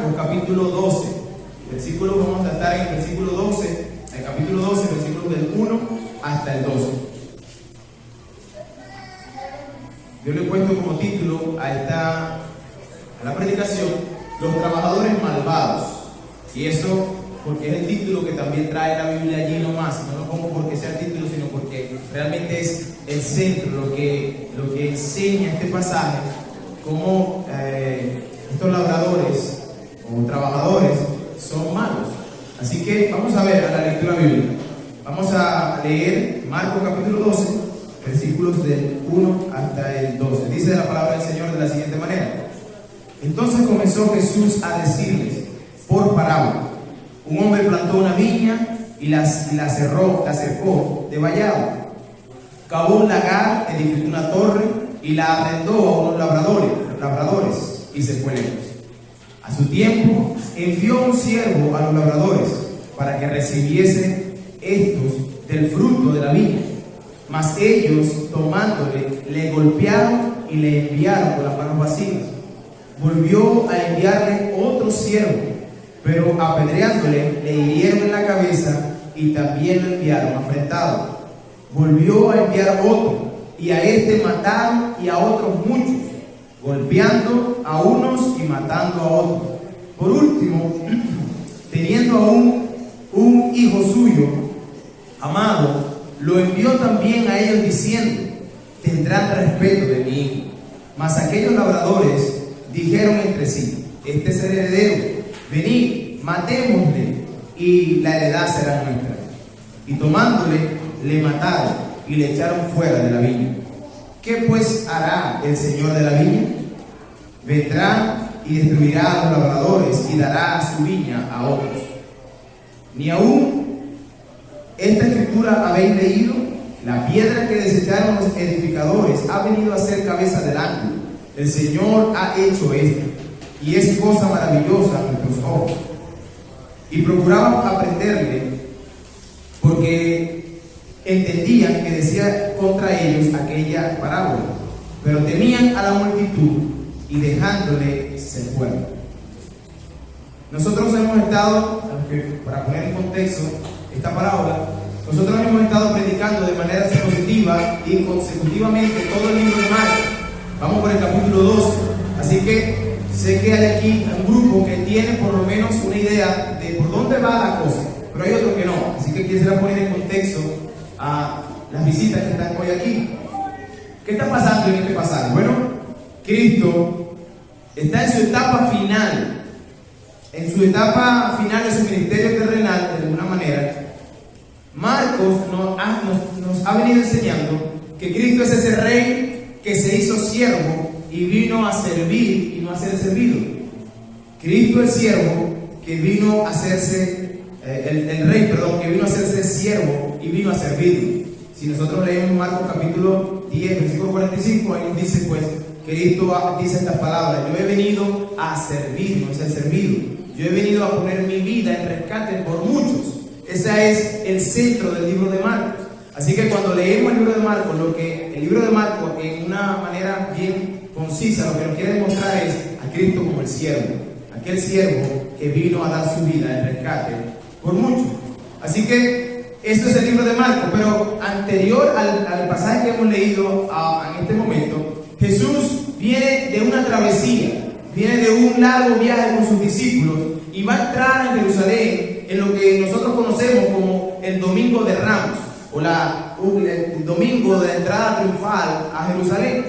Marcos capítulo 12. Vamos a estar en el versículo 12, el capítulo 12, versículos del 1 hasta el 12. Yo le he puesto como título a la predicación, Los trabajadores malvados. Y eso porque es el título que también trae la Biblia allí nomás. No lo pongo porque sea el título, sino porque realmente es el centro, lo que enseña este pasaje, cómo estos labradores o trabajadores son malos. Así que vamos a ver a la lectura bíblica. Vamos a leer Marcos capítulo 12, versículos del 1 hasta el 12. Dice la palabra del Señor de la siguiente manera: Entonces comenzó Jesús a decirles por parábola: un hombre plantó una viña y la cercó de vallado, cavó un lagar, edificó una torre y la arrendó a unos labradores y se fue lejos. A su tiempo envió un siervo a los labradores para que recibiesen estos del fruto de la viña. Mas ellos, tomándole, le golpearon y le enviaron con las manos vacías. Volvió a enviarle otro siervo, pero apedreándole le hirieron en la cabeza y también lo enviaron afrentado. Volvió a enviar otro, y a este mataron y a otros muchos, golpeando a unos y matando a otros. Por último, teniendo aún un hijo suyo amado, lo envió también a ellos diciendo: tendrán respeto de mi hijo. Mas aquellos labradores dijeron entre sí: este es el heredero, venid, matémosle y la heredad será nuestra. Y tomándole, le mataron y le echaron fuera de la viña. ¿Qué pues hará el Señor de la viña? Vendrá y destruirá a los labradores y dará su viña a otros. Ni aún esta escritura habéis leído: la piedra que desecharon los edificadores ha venido a ser cabeza del ángulo. El Señor ha hecho esto, y es cosa maravillosa a nuestros ojos. Y procuraban aprenderle, porque entendían que decía contra ellos aquella parábola, pero temían a la multitud y dejándole se fueron. Nosotros hemos estado, para poner en contexto esta parábola, nosotros hemos estado predicando de manera expositiva y consecutivamente todo el libro de Marcos. Vamos por el capítulo 12, así que sé que hay aquí un grupo que tiene por lo menos una idea de por dónde va la cosa, pero hay otro que no. Así que quisiera poner en contexto a las visitas que están hoy aquí. ¿Qué está pasando en este pasaje? Bueno, Cristo está en su etapa final, de su ministerio terrenal, de alguna manera. Marcos nos ha venido enseñando que Cristo es ese rey que se hizo siervo y vino a servir y no a ser servido. Cristo es siervo que vino a hacerse, el rey, que vino a hacerse siervo y vino a servir. Si nosotros leemos Marcos capítulo 10, versículo 45, ahí nos dice pues, Cristo dice estas palabras: yo he venido a servir, no a ser servido. Yo he venido a poner mi vida en rescate por muchos. Ese es el centro del libro de Marcos. Así que cuando leemos el libro de Marcos, el libro de Marcos en una manera bien concisa, lo que nos quiere demostrar es a Cristo como el siervo, aquel siervo que vino a dar su vida en rescate por muchos. Así que esto es el libro de Marcos, pero anterior al pasaje que hemos leído en este momento, Jesús viene de una travesía, viene de un largo viaje con sus discípulos y va a entrar en Jerusalén en lo que nosotros conocemos como el Domingo de Ramos, o el domingo de la entrada triunfal a Jerusalén.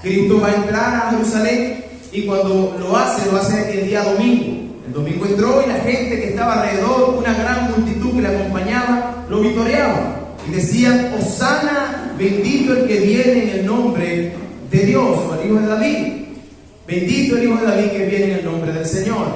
Cristo va a entrar a Jerusalén y cuando lo hace el día domingo. El domingo entró y la gente que estaba alrededor, una gran multitud que le acompañaba, lo vitoreaba y decían: Hosana, bendito el que viene en el nombre de Dios, o el Hijo de David. Bendito el Hijo de David que viene en el nombre del Señor.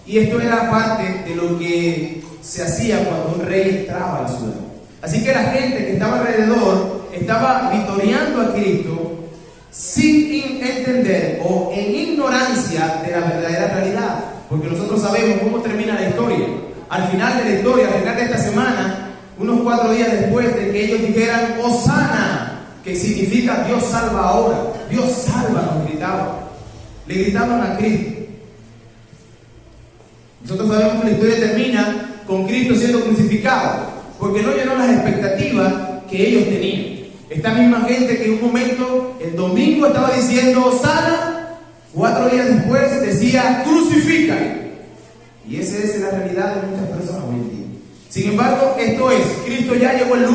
Y esto era parte de lo que se hacía cuando un rey entraba a la ciudad. Así que la gente que estaba alrededor estaba vitoreando a Cristo sin entender o en ignorancia de la verdadera realidad. Porque nosotros sabemos cómo termina la historia. Al final de la historia, al final de esta semana, unos 4 días después de que ellos dijeran Hosana, que significa Dios salva ahora, Dios salva, nos gritaban. Le gritaban a Cristo. Nosotros sabemos que la historia termina con Cristo siendo crucificado, porque no llenó las expectativas que ellos tenían. Esta misma gente que en un momento, el domingo, estaba diciendo sana, 4 días después decía crucifícale. Y esa es la realidad de muchas personas hoy en día. Sin embargo, esto es, Cristo ya llegó el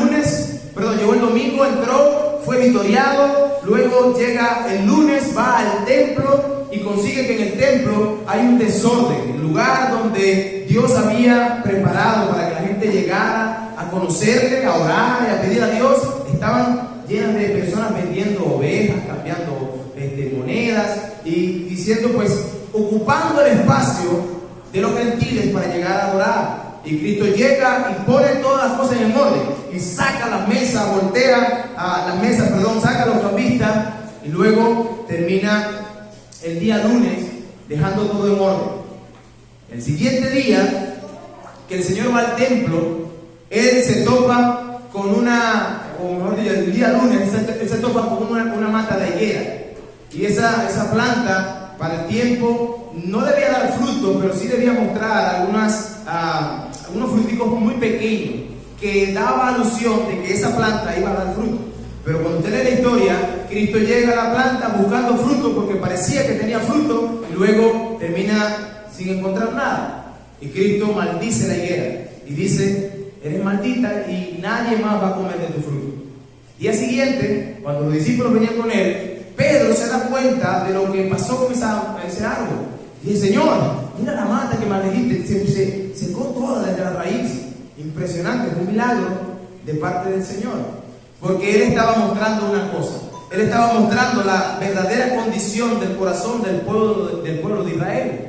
domingo, entró, fue victoriado, luego llega el lunes, va al templo y consigue que en el templo hay un desorden, el lugar donde Dios había preparado para que la gente llegara a conocerle, a orar y a pedir a Dios. Estaban llenas de personas vendiendo ovejas, cambiando monedas y diciendo, pues, ocupando el espacio de los gentiles para llegar a adorar. Y Cristo llega y pone todas las cosas en orden y saca las mesas, voltea las mesas, saca a los cambistas y luego termina el día lunes dejando todo en orden. El siguiente día que el Señor va al templo, Él se topa con el día lunes, Él se topa con una mata de higuera. Y esa planta para el tiempo no debía dar fruto, pero sí debía mostrar algunos fruticos muy pequeños que daba alusión de que esa planta iba a dar fruto. Pero cuando usted lee la historia, Cristo llega a la planta buscando fruto porque parecía que tenía fruto y luego termina sin encontrar nada. Y Cristo maldice la higuera y dice, eres maldita y nadie más va a comer de tu fruto. Día siguiente, cuando los discípulos venían con él, Pedro se da cuenta de lo que pasó con ese árbol. Y dice, Señor, mira la mata que maldijiste, se secó toda desde la raíz. Impresionante, es un milagro de parte del Señor. Porque Él estaba mostrando una cosa. Él estaba mostrando la verdadera condición del corazón del pueblo de Israel.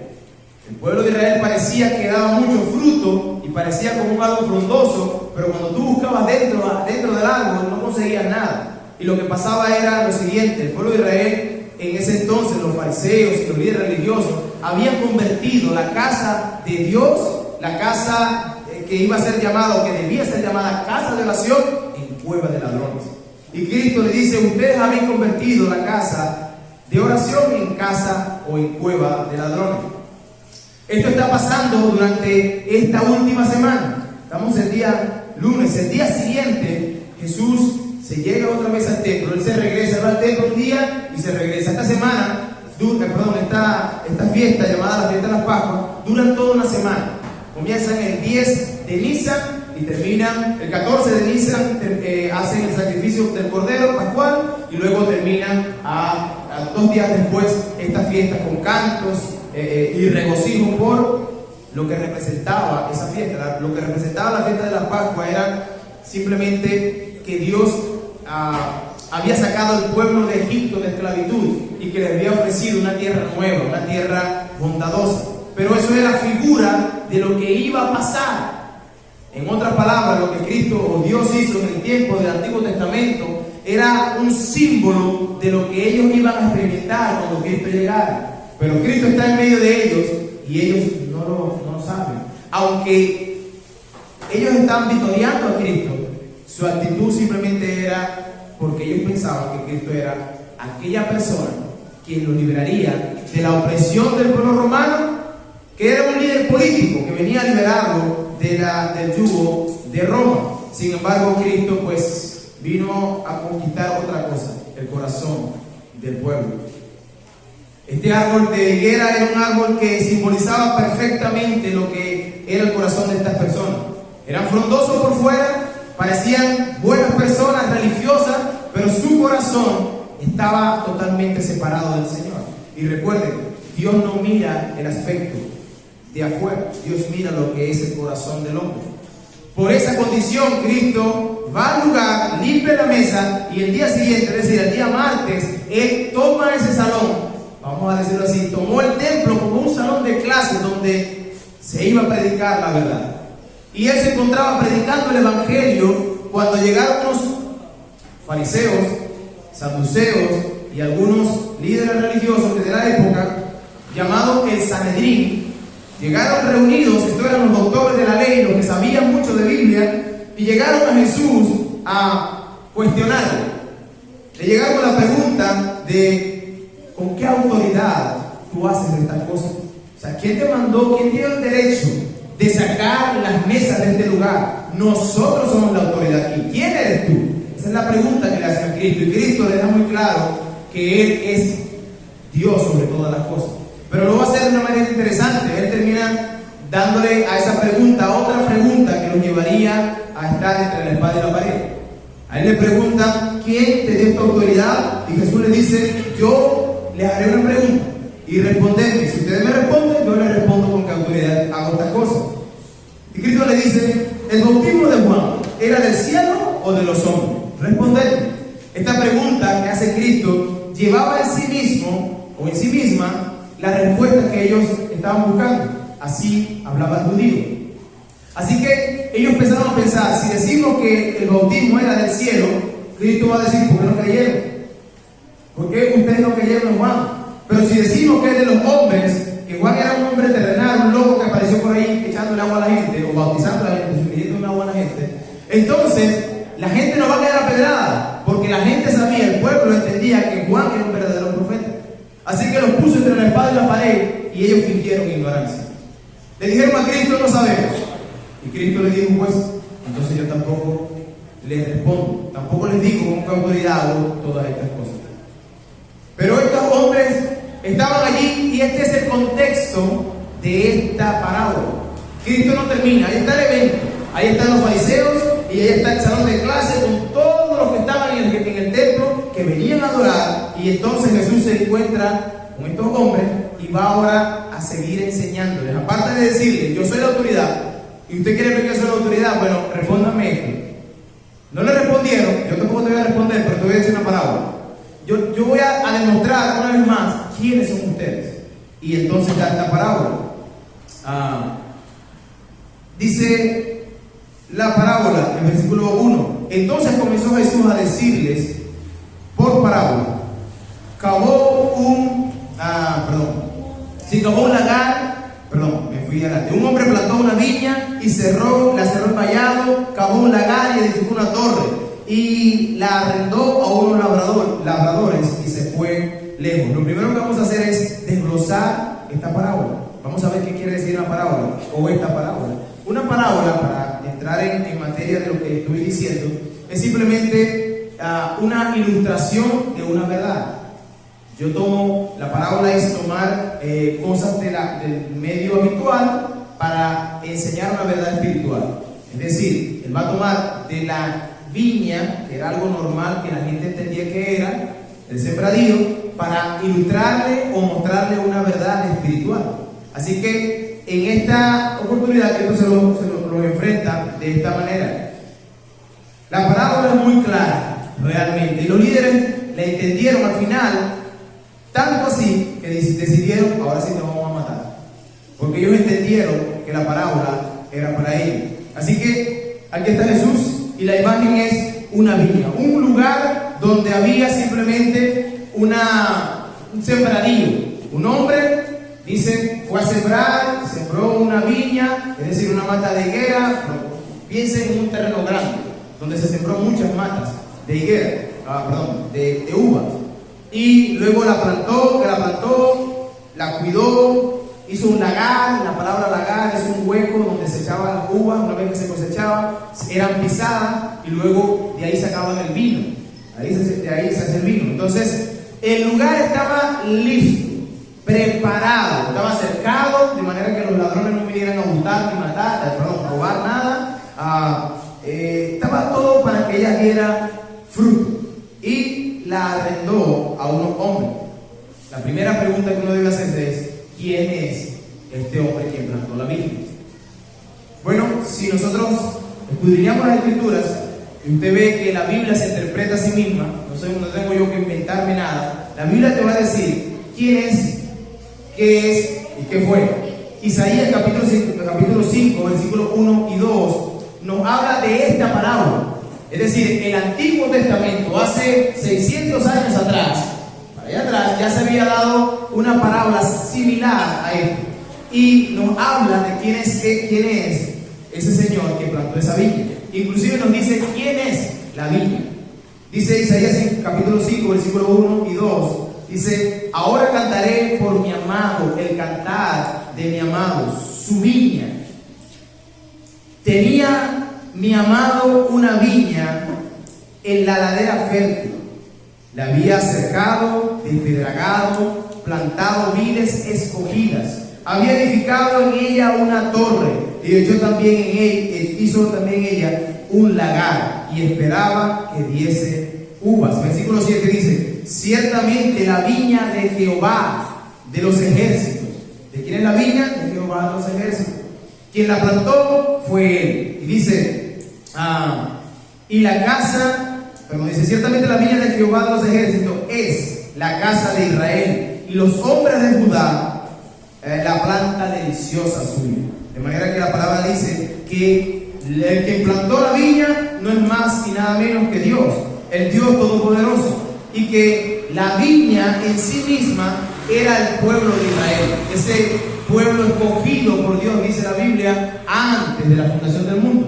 El pueblo de Israel parecía que daba mucho fruto y parecía como un árbol frondoso, pero cuando tú buscabas dentro del árbol no conseguías nada. Y lo que pasaba era lo siguiente: el pueblo de Israel, en ese entonces, los fariseos y los líderes religiosos habían convertido la casa de Dios, la casa que iba a ser llamada, o que debía ser llamada casa de oración, en cueva de ladrones. Y Cristo le dice, ustedes habéis convertido la casa de oración en casa o en cueva de ladrones. Esto está pasando durante esta última semana. Estamos el día lunes. El día siguiente Jesús se llega otra vez al templo. Él se regresa, va al templo un día y se regresa. Esta semana, esta fiesta llamada la fiesta de las Pascuas, duran toda una semana. Comienzan el 10 de Nisan y terminan el 14 de Nisan, hacen el sacrificio del Cordero Pascual y luego terminan a 2 días después esta fiesta con cantos y regocijo por lo que representaba esa fiesta. Lo que representaba la fiesta de la Pascua era simplemente que Dios había sacado al pueblo de Egipto de esclavitud y que les había ofrecido una tierra nueva, una tierra bondadosa. Pero eso era figura de lo que iba a pasar. En otras palabras, lo que Cristo o Dios hizo en el tiempo del Antiguo Testamento era un símbolo de lo que ellos iban a experimentar cuando Cristo llegara. Pero Cristo está en medio de ellos y ellos no lo saben. Aunque ellos estaban victoriando a Cristo, su actitud simplemente era porque ellos pensaban que Cristo era aquella persona quien los liberaría de la opresión del pueblo romano, que era un líder político que venía a liberarlo del yugo de Roma. Sin embargo, Cristo pues vino a conquistar otra cosa, el corazón del pueblo. Este árbol de higuera era un árbol que simbolizaba perfectamente lo que era el corazón de estas personas. Eran frondosos por fuera, parecían buenas personas religiosas, pero su corazón estaba totalmente separado del Señor. Y recuerden, Dios no mira el aspecto de afuera, Dios mira lo que es el corazón del hombre. Por esa condición, Cristo va al lugar, limpia la mesa y el día siguiente, es decir, el día martes, Él toma ese salón, vamos a decirlo así, tomó el templo como un salón de clases donde se iba a predicar la verdad. Y Él se encontraba predicando el Evangelio cuando llegaron los fariseos, saduceos y algunos líderes religiosos de la época, llamados el Sanedrín. Llegaron reunidos, estos eran los doctores de la ley, los que sabían mucho de Biblia, y llegaron a Jesús a cuestionarlo. Le llegaron con la pregunta de ¿con qué autoridad tú haces estas cosas? O sea, ¿quién te mandó? ¿Quién tiene el derecho de sacar las mesas de este lugar? Nosotros somos la autoridad aquí. ¿Quién eres tú? Esa es la pregunta que le hacen a Cristo. Y Cristo le da muy claro que Él es Dios sobre todas las cosas. Pero lo va a hacer de una manera interesante. Él termina dándole a esa pregunta otra pregunta que lo llevaría a estar entre la espada y la pared. A él le preguntan: ¿quién te dio esta autoridad? Y Jesús le dice: yo les haré una pregunta y respondedme. Si ustedes me responden, yo les respondo con qué autoridad hago estas cosas. Y Cristo le dice: ¿el bautismo de Juan era del cielo o de los hombres? Respondedme. Esta pregunta que hace Cristo llevaba en sí mismo o en sí misma la respuesta que ellos estaban buscando. Así hablaba el judío. Así que ellos empezaron a pensar: si decimos que el bautismo era del cielo, Cristo va a decir: ¿por qué no creyeron? ¿Por qué ustedes no creyeron en Juan? Pero si decimos que es de los hombres, que Juan era un hombre terrenal, un loco que apareció por ahí echándole agua a la gente, o bautizando a la gente, suministrando agua a la gente, entonces la gente no va a quedar apedrada, porque la gente sabía, el pueblo entendía que Juan era un verdadero profeta. Así que los puso entre la espada y la pared, y ellos fingieron ignorancia. Le dijeron a Cristo: no sabemos. Y Cristo le dijo: pues, entonces yo tampoco les respondo, tampoco les digo con qué autoridad hago todas estas cosas. Pero estos hombres estaban allí, y este es el contexto de esta parábola. Cristo no termina, ahí está el evento, ahí están los fariseos, y ahí está el salón de clase con todos los que estaban en el templo, que venían a adorar. Y entonces Jesús se encuentra con estos hombres y va ahora a seguir enseñándoles. Aparte de decirles: yo soy la autoridad, y usted quiere ver que yo soy la autoridad, bueno, respóndame esto. No le respondieron, yo tampoco te voy a responder, pero te voy a decir una parábola. Yo voy a demostrar una vez más quiénes son ustedes. Y entonces da esta parábola. Dice la parábola en versículo 1: entonces comenzó Jesús a decirles por parábola: cavó un lagar, un hombre plantó una viña y la cerró el vallado, cavó un lagar y edificó una torre, y la arrendó a unos labradores y se fue lejos. Lo primero que vamos a hacer es desglosar esta parábola. Vamos a ver qué quiere decir una parábola o esta parábola. Una parábola, para entrar en materia de lo que estoy diciendo, es simplemente una ilustración de una verdad. Yo tomo, la parábola es tomar cosas del medio habitual para enseñar una verdad espiritual. Es decir, él va a tomar de la viña, que era algo normal que la gente entendía que era, el sembradío, para ilustrarle o mostrarle una verdad espiritual. Así que en esta oportunidad esto se lo enfrenta de esta manera. La parábola es muy clara, realmente, y los líderes la entendieron al final, tanto así que decidieron: ahora sí nos vamos a matar, porque ellos entendieron que la parábola era para ellos. Así que aquí está Jesús, y la imagen es una viña, un lugar donde había simplemente un sembradío. Un hombre, dice, fue a sembrar, sembró una viña, es decir, una mata de higuera. Piensen en un terreno grande, donde se sembró muchas matas de higuera, de uvas. Y luego la plantó, la cuidó, hizo un lagar. La palabra lagar es un hueco donde se echaban las uvas. Una vez que se cosechaban, eran pisadas, y luego de ahí sacaban el vino. De ahí se hace el vino. Entonces, el lugar estaba listo, preparado, estaba cercado, de manera que los ladrones no vinieran a hurtar ni matar, robar nada. Estaba todo para que ella diera fruto. Y la arrendó a unos hombres. La primera pregunta que uno debe hacerse es: ¿quién es este hombre quien plantó la viña? Bueno, si nosotros escudriñamos las escrituras, y usted ve que la Biblia se interpreta a sí misma, no tengo yo que inventarme nada. La Biblia te va a decir quién es, qué es y qué fue. Isaías capítulo 5, versículos 1 y 2 nos habla de esta parábola. Es decir, el Antiguo Testamento, hace 600 años atrás, para allá atrás, ya se había dado una parábola similar a esta, y nos habla de quién es ese señor que plantó esa viña. Inclusive nos dice quién es la viña. Dice Isaías en capítulo 5, versículo 1 y 2: Dice: ahora cantaré por mi amado, el cantar de mi amado, su viña. Tenía mi amado una viña en la ladera fértil. La había cercado, despedragado, plantado vides escogidas. Había edificado en ella una torre y hizo también ella un lagar y esperaba que diese uvas. Versículo 7 dice: ciertamente la viña de Jehová de los ejércitos. ¿De quién es la viña? De Jehová de los ejércitos. Quien la plantó fue él. Y dice, y la casa, dice: ciertamente la viña de Jehová de los ejércitos es la casa de Israel, y los hombres de Judá la planta deliciosa suya. De manera que la palabra dice que el que plantó la viña no es más y nada menos que Dios, el Dios Todopoderoso, y que la viña en sí misma era el pueblo de Israel, ese pueblo escogido por Dios, dice la Biblia, antes de la fundación del mundo.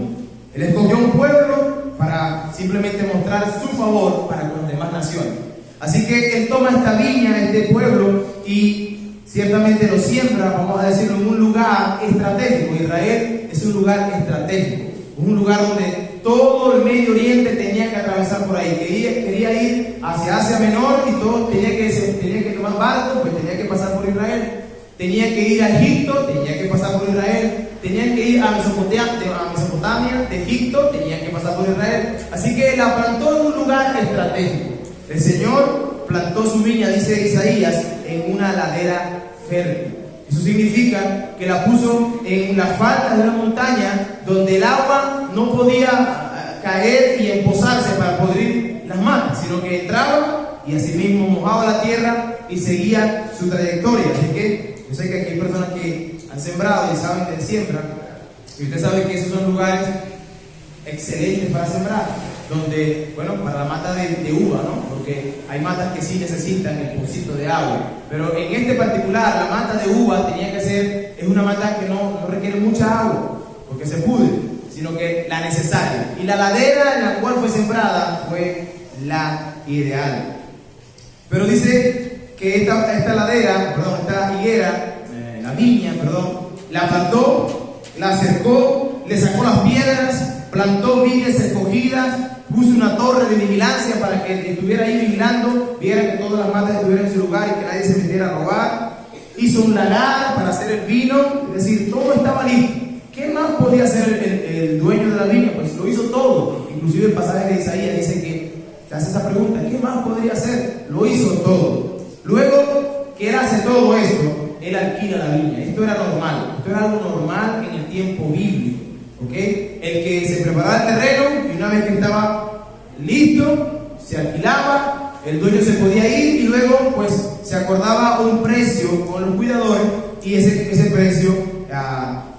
Él escogió un pueblo para simplemente mostrar su favor para con las demás naciones. Así que él toma esta viña, este pueblo, y ciertamente lo siembra, vamos a decirlo, en un lugar estratégico. Israel es un lugar estratégico, un lugar donde todo el Medio Oriente tenía que atravesar por ahí. Quería ir hacia Asia Menor y todo tenía que tomar barco, pues tenía que pasar por Israel. Tenía que ir a Egipto, tenía que pasar por Israel. Tenían que ir a Mesopotamia, de Egipto, tenían que pasar por Israel. Así que la plantó en un lugar estratégico. El Señor plantó su viña, dice Isaías, en una ladera fértil. Eso significa que la puso en las faldas de una montaña donde el agua no podía caer y emposarse para podrir las matas, sino que entraba y asimismo mojaba la tierra y seguía su trayectoria. Así que yo sé que aquí hay personas que han sembrado y saben de siembra, y usted sabe que esos son lugares excelentes para sembrar, donde, bueno, para la mata de uva, ¿no? Porque hay matas que sí necesitan el pocito de agua, pero en este particular, la mata de uva es una mata que no requiere mucha agua, porque se pudre, sino que la necesaria. Y la ladera en la cual fue sembrada fue la ideal. Pero dice que esta higuera, la viña, la plantó, la cercó, le sacó las piedras, plantó vides escogidas, puso una torre de vigilancia para que el que estuviera ahí vigilando viera que todas las matas estuvieran en su lugar y que nadie se metiera a robar. Hizo un lagar para hacer el vino, es decir, todo estaba listo. ¿Qué más podía hacer el dueño de la viña? Pues lo hizo todo. Inclusive el pasaje de Isaías dice que se hace esa pregunta: ¿qué más podría hacer? Lo hizo todo. Luego que él hace todo esto, él alquila la viña. Esto era normal, esto era algo normal en el tiempo bíblico. ¿Okay? El que se preparaba el terreno y una vez que estaba listo, se alquilaba, el dueño se podía ir y luego pues se acordaba un precio con los cuidadores y ese precio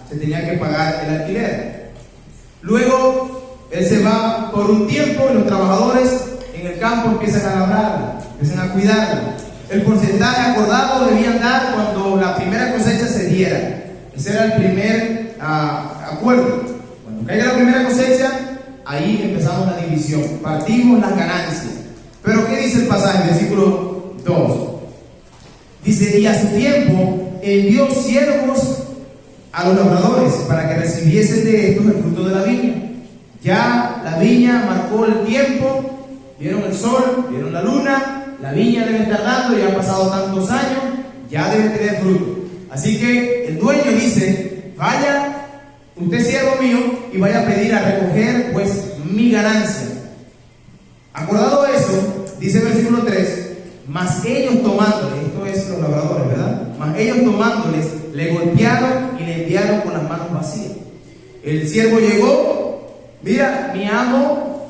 se tenía que pagar el alquiler. Luego él se va por un tiempo y los trabajadores en el campo empiezan a labrarlo, empiezan a cuidarlo. El porcentaje acordado debían dar cuando la primera cosecha se diera. Ese era el primer acuerdo. Cuando caiga la primera cosecha, ahí empezamos la división, partimos las ganancias. Pero ¿qué dice el pasaje? Versículo 2. Dice: y a su tiempo envió siervos a los labradores para que recibiesen de estos el fruto de la viña. Ya la viña marcó el tiempo, vieron el sol, vieron la luna, la viña debe estar dando, ya han pasado tantos años, ya debe tener fruto. Así que el dueño dice: vaya usted, siervo mío, y vaya a pedir a recoger pues mi ganancia. Acordado eso, dice el versículo 3: mas ellos tomándoles, esto es los labradores, ¿verdad? Mas ellos tomándoles, le golpearon y le enviaron con las manos vacías. El siervo llegó: mira, mi amo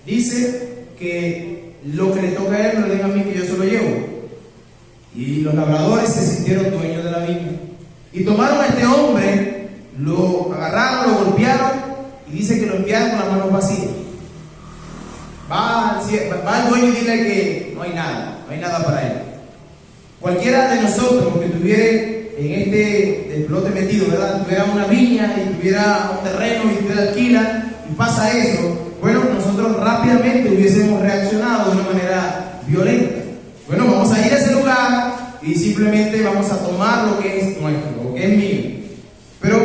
dice que lo que le toca a él me lo den a mí, que yo se lo llevo. Y los labradores se sintieron dueños de la viña y tomaron a este hombre, lo agarraron, lo golpearon y dice que lo enviaron con las manos vacías. Va al dueño y dile que no hay nada para él. Cualquiera de nosotros que estuviera en este despelote metido, ¿verdad? Tuviera una viña y tuviera un terreno y tuviera alquila y pasa eso, bueno, nosotros rápidamente hubiésemos reaccionado de una manera violenta. Bueno, vamos a ir a ese lugar simplemente vamos a tomar lo que es nuestro, lo que es mío. Pero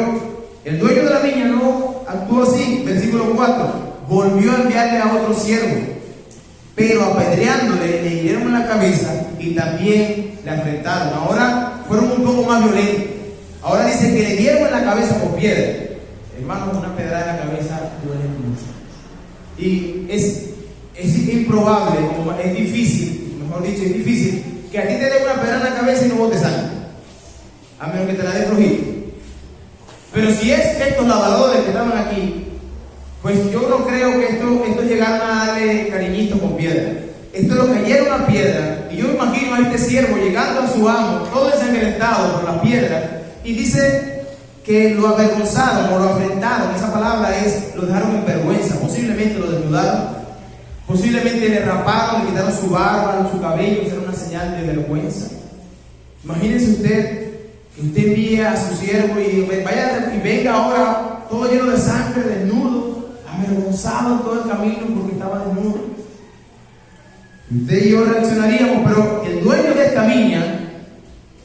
el dueño de la viña no actuó así. Versículo 4: volvió a enviarle a otro siervo, pero apedreándole le hirieron en la cabeza y también le afrentaron. Ahora fueron un poco más violentos. Ahora dice que le dieron en la cabeza con piedra. Hermanos, una pedrada en la cabeza duele mucho. Y es improbable, es difícil, mejor dicho, es difícil que a ti te den una pedrada en la cabeza y no botes sangre, a menos que te la dé flojito. Pero si es que estos lavadores que estaban aquí, pues yo no creo que estos llegaron a darle cariñitos con piedra. Esto lo cayeron a piedra. Y yo imagino a este siervo llegando a su amo, todo ensangrentado por las piedras, y dice que lo avergonzaron o lo afrentaron. Esa palabra es, lo dejaron en vergüenza. Posiblemente lo desnudaron, posiblemente le raparon, le quitaron su barba, su cabello. Esa era una señal de vergüenza. Imagínense usted que usted envíe a su siervo y vaya y venga ahora todo lleno de sangre, desnudo, avergonzado todo el camino porque estaba desnudo. Usted y yo reaccionaríamos, pero el dueño de esta viña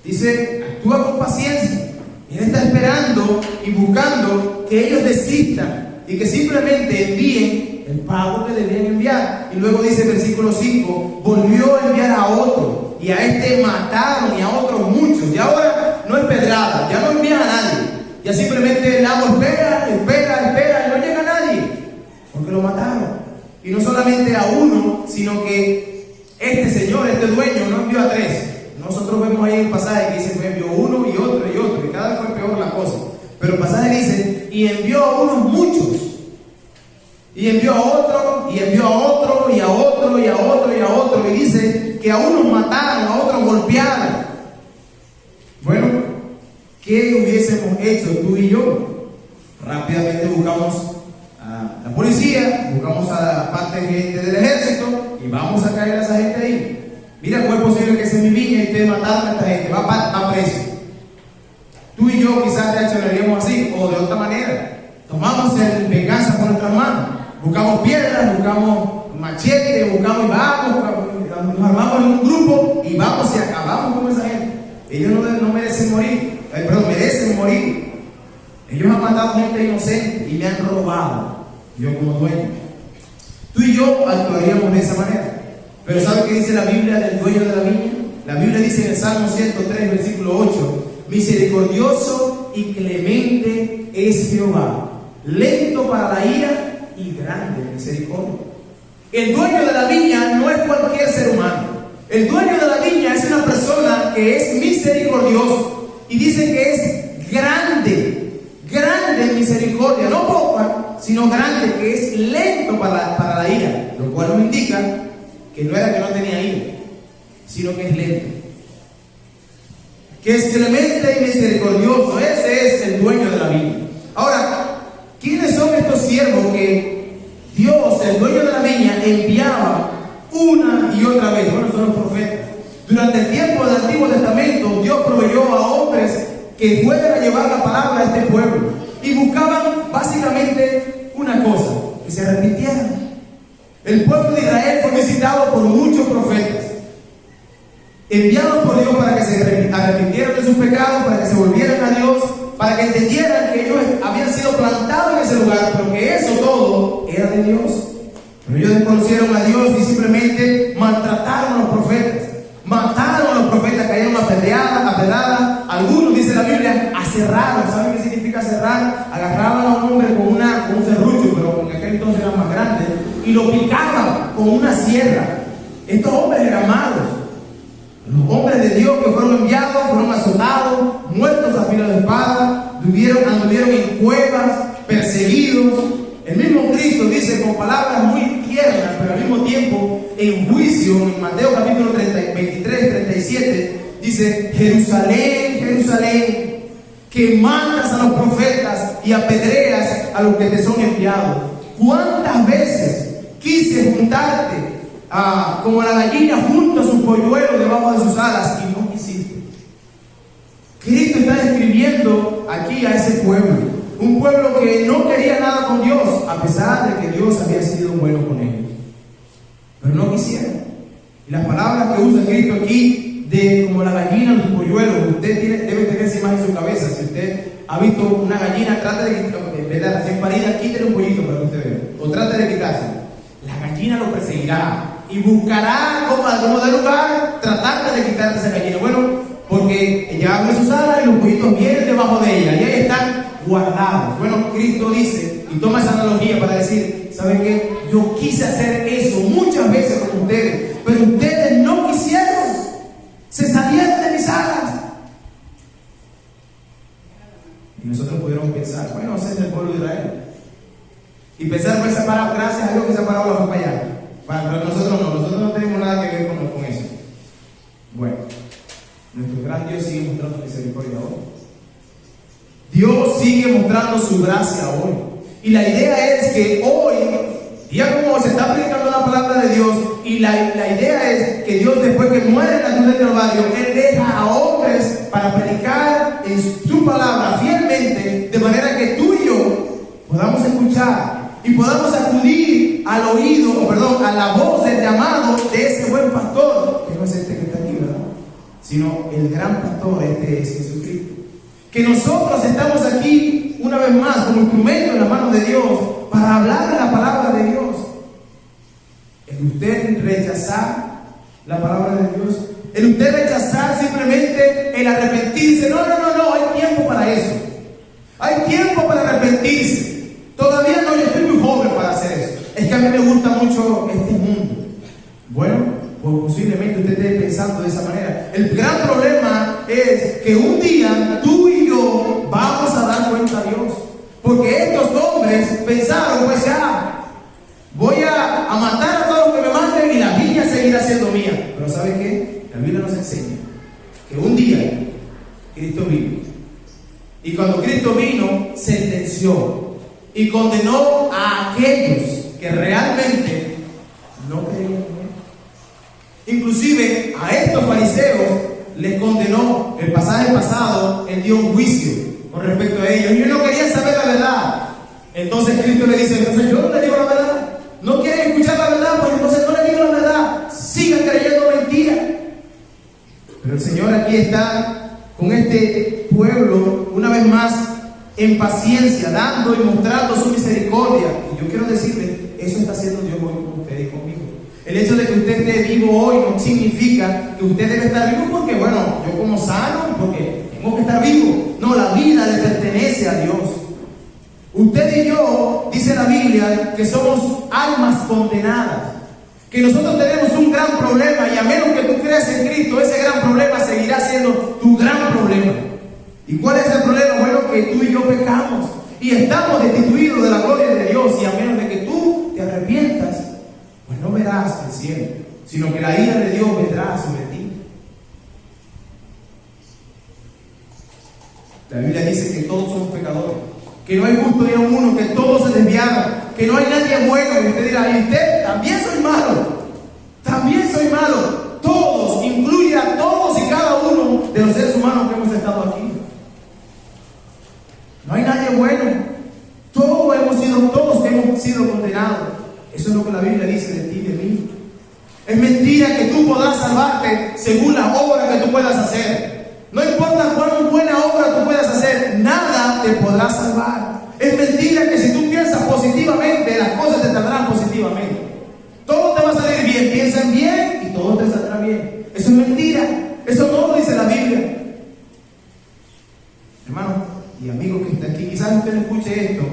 dice, actúa con paciencia. Él está esperando y buscando que ellos desistan y que simplemente envíen el pago que debían enviar. Y luego dice el versículo 5, volvió a enviar a otro, y a este mataron, y a otros muchos. Y ahora no es pedrada, ya no envían a nadie. Ya simplemente el amo espera, y no llega nadie, porque lo mataron. Y no solamente a uno, sino que este señor, este dueño, no envió a 3. Nosotros vemos ahí el pasaje que dice, envió uno y otro, y cada vez fue peor la cosa. Pero el pasaje dice, y envió a unos muchos, y envió a otro, y envió a otro, y a otro, y a otro, y a otro, y dice que a unos mataron, a otros golpearon. Bueno, ¿qué hubiésemos hecho tú y yo? Rápidamente buscamos a la policía, buscamos a la parte del ejército, y vamos a caer a esa gente ahí. Mira, ¿cómo es posible que sea mi viña y esté matando a esta gente? Va preso. Tú y yo quizás reaccionaríamos así o de otra manera. Tomamos venganza con nuestras manos. Buscamos piedras, buscamos machetes, buscamos y vamos, nos armamos en un grupo y vamos y acabamos con esa gente. Ellos no merecen morir, merecen morir. Ellos han matado gente inocente y me han robado. Yo como dueño. Tú y yo actuaríamos de esa manera. Pero ¿sabe qué dice la Biblia del dueño de la viña? La Biblia dice en el Salmo 103, versículo 8, misericordioso y clemente es Jehová, lento para la ira y grande en misericordia. El dueño de la viña no es cualquier ser humano. El dueño de la viña es una persona que es misericordioso. Y dice que es grande en misericordia, no poca, sino grande, que es lento para la ira, lo cual nos indica que no era que no tenía ira, sino que es lento, que es clemente y misericordioso. Ese es el dueño de la viña. Ahora, ¿quiénes son estos siervos que Dios, el dueño de la viña, enviaba una y otra vez? Bueno, son los profetas. Durante el tiempo del Antiguo Testamento, Dios proveyó a hombres que fueran a llevar la palabra a este pueblo y buscaban básicamente una cosa: que se arrepintieran. El pueblo de Israel fue visitado por muchos profetas, enviados por Dios para que se arrepintieran de sus pecados, para que se volvieran a Dios, para que entendieran que ellos habían sido plantados en ese lugar, pero que eso todo era de Dios. Pero ellos desconocieron a Dios y simplemente maltrataron a los profetas, mataron a los profetas, cayeron a pedradas. Algunos, dice la Biblia, aserraron. ¿Saben qué significa aserrar? Agarraban a un hombre con un serrucho, pero en aquel entonces era más grande, y lo picaban con una sierra. Estos hombres eran malos. Los hombres de Dios que fueron enviados fueron azotados, muertos a filo de espada, anduvieron en cuevas, perseguidos. El mismo Cristo dice con palabras muy tiernas, pero al mismo tiempo en juicio, en Mateo capítulo 23, 37, dice: Jerusalén, Jerusalén, que matas a los profetas y apedreas a los que te son enviados. ¿Cuántas veces quise juntarte como la gallina junto a su polluelo debajo de sus alas y no quisiste? Cristo está describiendo aquí a ese pueblo, un pueblo que no quería nada con Dios, a pesar de que Dios había sido bueno con ellos, pero no quisieron. Y las palabras que usa Cristo aquí de como la gallina, los polluelos, polluelo, usted debe tener esa imagen en su cabeza. Si usted ha visto una gallina, trate de quitarle, en vez de recién parida, quítele un pollito para que usted vea, o trate de quitárselo. La gallina lo perseguirá y buscará como de lugar tratar de quitarle esa gallina. Bueno, porque ella abre sus alas y los pollitos vienen debajo de ella y ahí están guardados. Bueno, Cristo dice, y toma esa analogía para decir, ¿saben qué? Yo quise hacer eso muchas veces con ustedes, pero ustedes no quisieron, se salieron de mis alas. Y nosotros pudieron pensar, bueno, ese es el pueblo de Israel. Y pensar, pues, separado, gracias a Dios que se ha parado la fue para allá. Pero nosotros no tenemos nada que ver con eso. Bueno, nuestro gran Dios sigue mostrando misericordia hoy. Dios sigue mostrando su gracia hoy. Y la idea es que hoy, día como se está predicando la palabra de Dios, y la idea es que Dios, después que muere en la cruz del Calvario, Él deja a hombres para predicar en su palabra fielmente, de manera que tú y yo podamos escuchar y podamos acudir al oído, a la voz del llamado de ese buen pastor, que no es este que está aquí, ¿verdad? Sino el gran pastor, este es Jesucristo. Que nosotros estamos aquí una vez más como instrumento en las manos de Dios para hablar de la palabra de Dios. El usted rechazar la palabra de Dios, el usted rechazar simplemente el arrepentirse, no, hay tiempo para eso. Hay tiempo para arrepentirse. Todavía no, yo estoy muy joven para hacer eso. Es que a mí me gusta mucho este mundo. Bueno, pues posiblemente usted esté pensando de esa manera. El gran problema es que un día tú y yo vamos a dar cuenta a Dios. Porque estos hombres pensaron, pues ya, voy a matar a todos los que me manden y la viña seguirá siendo mía. Pero ¿sabe qué? La Biblia nos enseña que un día Cristo vino. Y cuando Cristo vino, sentenció y condenó a aquellos que realmente no creían en Él. Inclusive a estos fariseos les condenó. El pasaje pasado, Él dio un juicio con respecto a ellos. Ellos no querían saber la verdad. Entonces Cristo le dice, entonces yo no le digo la verdad. ¿No quieren escuchar la verdad? Pues entonces no le digo la verdad. Sigan creyendo mentira. Pero el Señor aquí está con este pueblo una vez más en paciencia, dando y mostrando su misericordia. Y yo quiero decirle, eso está haciendo Dios hoy con usted y conmigo. El hecho de que usted esté vivo hoy no significa que usted debe estar vivo porque, bueno, yo como sano, porque tengo que estar vivo. No, la vida le pertenece a Dios. Usted y yo, dice la Biblia, que somos almas condenadas, que nosotros tenemos un gran problema, y a menos que tú creas en Cristo, ese gran problema seguirá siendo tu gran problema. ¿Y cuál es el problema? Bueno, que tú y yo pecamos y estamos destituidos de la gloria de Dios, y a menos de que tú te arrepientas, pues no verás el cielo, sino que la ira de Dios vendrá sobre ti. La Biblia dice que todos somos pecadores, que no hay justo ni aun uno, que todos se desviaron, que no hay nadie bueno. Y usted dirá, y usted, también soy malo, también soy malo. Todos, incluye a todos y cada uno de los seres humanos que hemos estado aquí. No hay nadie bueno. Todos hemos sido condenados. Eso es lo que la Biblia dice de ti y de mí. Es mentira que tú podrás salvarte según la obra que tú puedas hacer. No importa cuán buena obra tú puedas hacer, nada te podrá salvar. Es mentira que si tú piensas positivamente, las cosas te saldrán positivamente. Todo te va a salir bien. Piensan bien y todo te saldrá bien. Eso es mentira. Eso no lo dice la Biblia. Hermano y amigo que está aquí, quizás usted no escuche esto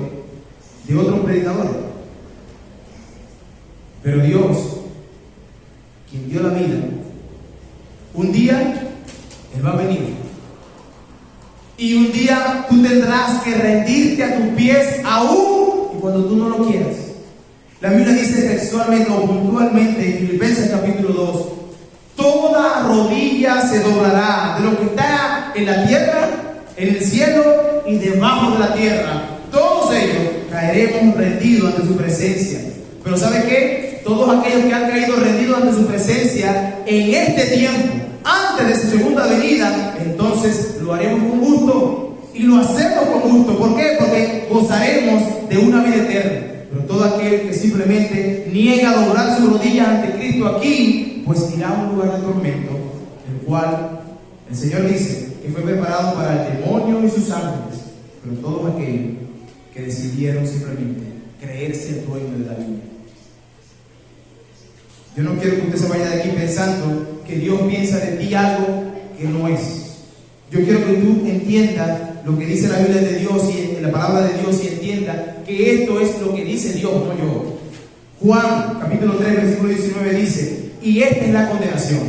de otros predicadores, pero Dios, quien dio la vida, un día Él va a venir, y un día tú tendrás que rendirte a tus pies aún y cuando tú no lo quieras. La Biblia dice textualmente o puntualmente en Filipenses capítulo 2, toda rodilla se doblará, de lo que está en la tierra, en el cielo y debajo de la tierra. Todos ellos caeremos rendidos ante su presencia. Pero ¿sabe qué? Todos aquellos que han caído rendidos ante su presencia en este tiempo, antes de su segunda venida, entonces lo haremos con gusto. Y lo hacemos con gusto. ¿Por qué? Porque gozaremos de una vida eterna. Pero todo aquel que simplemente niega a doblar sus rodillas ante Cristo aquí, pues irá a un lugar de tormento, el cual El Señor dice que fue preparado para el demonio y sus ángeles, pero todos aquellos que decidieron simplemente creerse el dueño de la vida. Yo no quiero que usted se vaya de aquí pensando que Dios piensa de ti algo que no es. Yo quiero que tú entiendas lo que dice la Biblia de Dios y la palabra de Dios y entienda que esto es lo que dice Dios, no yo. Juan capítulo 3 versículo 19 dice: y esta es la condenación,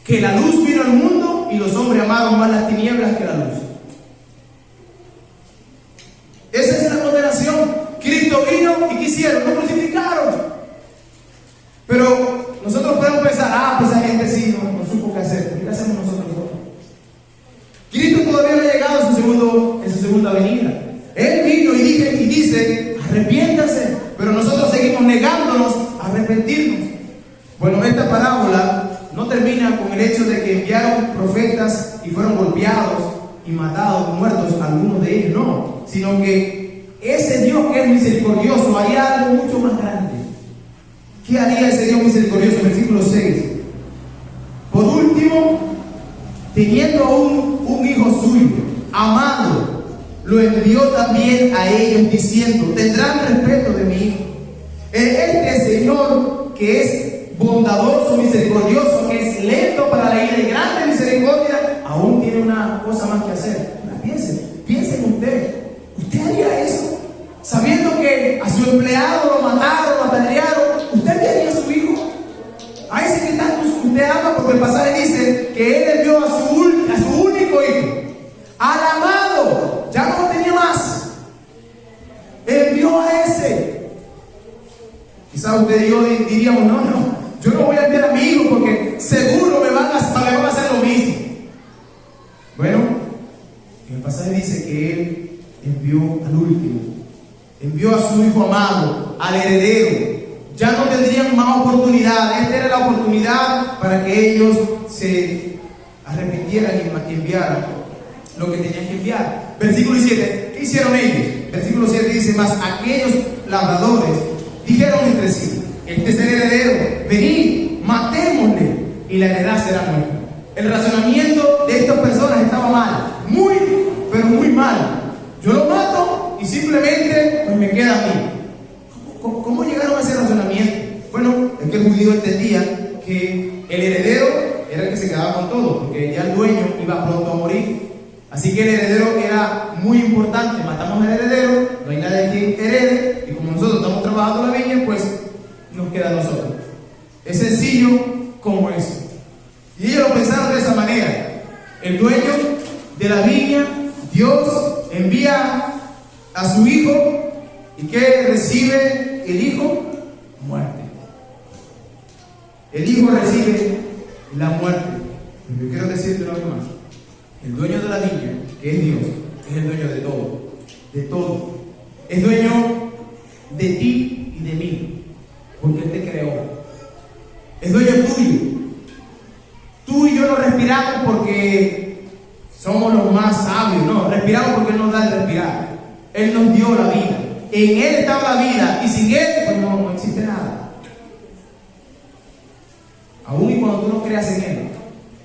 que la luz vino al mundo y los hombres amaron más las tinieblas que la luz. Esa es la condenación. Cristo vino y ¿qué hicieron? Lo crucificaron. Pero nosotros podemos pensar, pues esa gente sí no supo qué hacer. ¿Qué hacemos nosotros? Cristo todavía no ha llegado en su segunda venida. Él vino y dice, arrepiéntase, pero nosotros seguimos negándonos a arrepentirnos. Bueno, esta parábola no termina con el hecho de que enviaron profetas y fueron golpeados y matados, muertos algunos de ellos, no, sino que ese Dios que es misericordioso haría algo mucho más grande. ¿Qué haría ese Dios misericordioso? Versículo 6. Por último, teniendo un hijo suyo, amado, lo envió también a ellos diciendo: tendrán respeto de mi hijo. Este Señor que es bondadoso, misericordioso, que es lento para la ira y grande misericordia, aún tiene una cosa más que hacer. Piensen usted. ¿Usted haría eso? Sabiendo que a su empleado lo mataron, lo apedrearon, ¿usted enviaría a su hijo? A ese que tanto usted ama, porque el pasaje dice que él envió a su único hijo, al amado, ya no tenía más, envió a ese. Quizás usted y yo diríamos, yo no voy a enviar a mi hijo porque seguro me van a hacer lo mismo. Bueno, el pasaje dice que él envió al último, envió a su hijo amado, al heredero. Ya no tendrían más oportunidad. Esta era la oportunidad para que ellos se arrepintieran y enviaran lo que tenían que enviar. Versículo 7. ¿Qué hicieron ellos? Versículo 7 dice: mas aquellos labradores dijeron entre sí: este es el heredero, venid, matémosle y la heredad será nuestra. El razonamiento de estas personas estaba mal, pero muy mal. Yo lo mato y simplemente pues me queda a mí. ¿Cómo llegaron a ese razonamiento? Bueno, es que el judío entendía que el heredero era el que se quedaba con todo, porque ya el dueño iba pronto a morir. Así que el heredero era muy importante. Matamos al heredero, no hay nadie quien herede, y como nosotros estamos trabajando la viña, pues nos queda a nosotros. Es sencillo como eso. Y ellos lo pensaron de esa manera. El dueño de la viña, Dios, envía a su hijo. ¿Y qué recibe el hijo? Muerte. El hijo recibe la muerte. Pero yo quiero decirte una vez más: el dueño de la viña, que es Dios, es el dueño de todo. De todo. Es dueño de ti y de mí, porque Él te creó. Es dueño tuyo. Tú y yo no respiramos porque somos los más sabios, no, respiramos porque Él nos da el respirar. Él nos dio la vida. En Él estaba la vida, y sin Él pues no existe nada. Aún y cuando tú no creas en Él,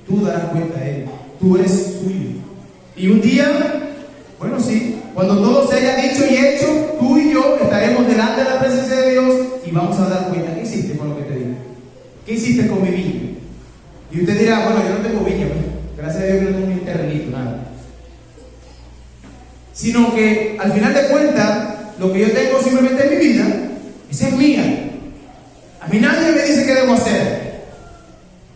tú darás cuenta de Él. Tú eres suyo. Y un día, bueno, sí, cuando todo se haya dicho y hecho, tú y yo estaremos delante de la presencia de Dios y vamos a dar cuenta. ¿Qué hiciste con lo que te dije? ¿Qué hiciste con mi viña? Y usted dirá: bueno, yo no tengo viña, pues, gracias a Dios que no tengo ni terrenito, nada. Sino que al final de cuentas, lo que yo tengo simplemente en mi vida, esa es mía. A mí nadie me dice qué debo hacer.